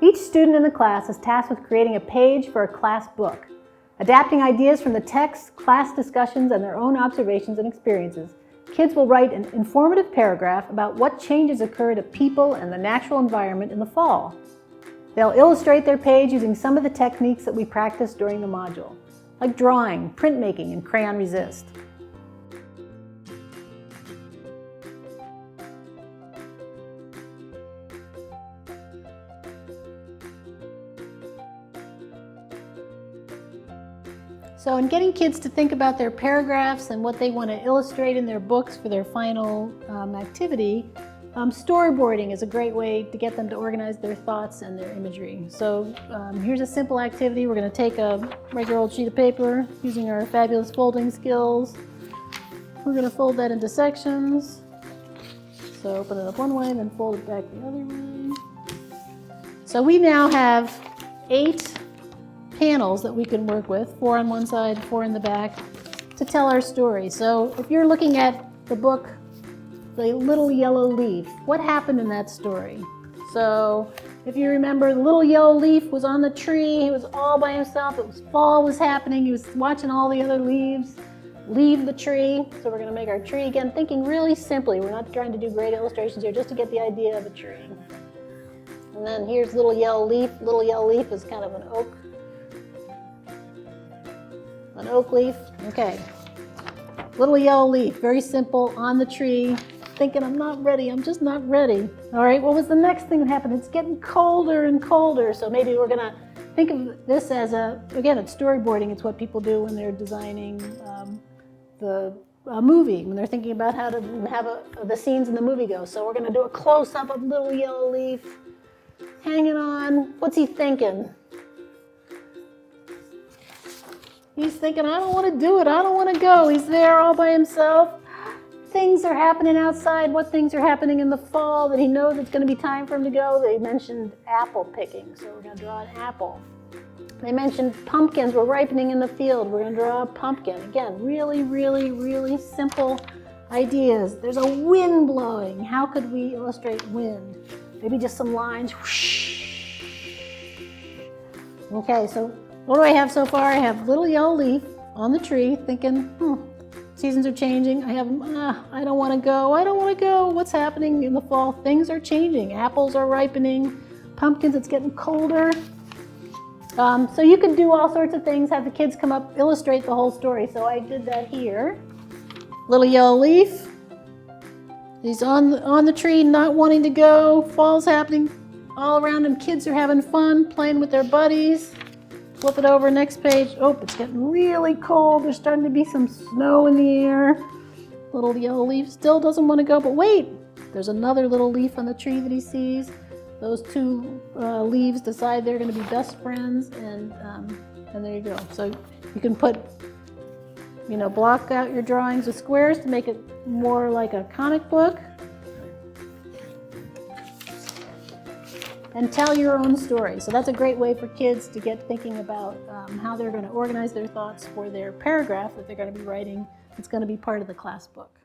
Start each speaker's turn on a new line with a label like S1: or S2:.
S1: Each student in the class is tasked with creating a page for a class book. Adapting ideas from the text, class discussions, and their own observations and experiences, kids will write an informative paragraph about what changes occur to people and the natural environment in the fall. They'll illustrate their page using some of the techniques that we practiced during the module, like drawing, printmaking, and crayon-resist. So in getting kids to think about their paragraphs and what they want to illustrate in their books for their final activity, storyboarding is a great way to get them to organize their thoughts and their imagery. So here's a simple activity. We're going to take a regular old sheet of paper using our fabulous folding skills. We're going to fold that into sections. So open it up one way, then fold it back the other way. So we now have 8 panels that we can work with, 4 on one side, 4 in the back, to tell our story. So if you're looking at the book, The Little Yellow Leaf, what happened in that story? So if you remember, the little yellow leaf was on the tree, he was all by himself, fall was happening, he was watching all the other leaves leave the tree. So we're going to make our tree again, thinking really simply. We're not trying to do great illustrations here, just to get the idea of a tree. And then here's little yellow leaf. Little yellow leaf is kind of an oak leaf. Okay. Little yellow leaf, very simple, on the tree, thinking, I'm not ready, I'm just not ready. All right, what was the next thing that happened? It's getting colder and colder. So maybe we're gonna think of this as again, it's storyboarding. It's what people do when they're designing a movie, when they're thinking about how to have the scenes in the movie go. So we're gonna do a close-up of little yellow leaf, hanging on. What's he thinking? He's thinking, I don't want to do it. I don't want to go. He's there all by himself. Things are happening outside. What things are happening in the fall that he knows it's going to be time for him to go? They mentioned apple picking, so we're going to draw an apple. They mentioned pumpkins were ripening in the field. We're going to draw a pumpkin. Again, really, really, really simple ideas. There's a wind blowing. How could we illustrate wind? Maybe just some lines. Okay, so what do I have so far? I have little yellow leaf on the tree thinking, seasons are changing. I have, I don't want to go. I don't want to go. What's happening in the fall? Things are changing. Apples are ripening. Pumpkins, it's getting colder. So you could do all sorts of things, have the kids come up, illustrate the whole story. So I did that here. Little yellow leaf. He's on the tree, not wanting to go. Fall's happening all around him. Kids are having fun, playing with their buddies. Flip it over, next page. Oh, it's getting really cold. There's starting to be some snow in the air. Little yellow leaf still doesn't want to go, but wait, there's another little leaf on the tree that he sees. Those 2 leaves decide they're going to be best friends, and there you go. So you can put, block out your drawings with squares to make it more like a comic book. And tell your own story. So that's a great way for kids to get thinking about how they're going to organize their thoughts for their paragraph that they're going to be writing. It's going to be part of the class book.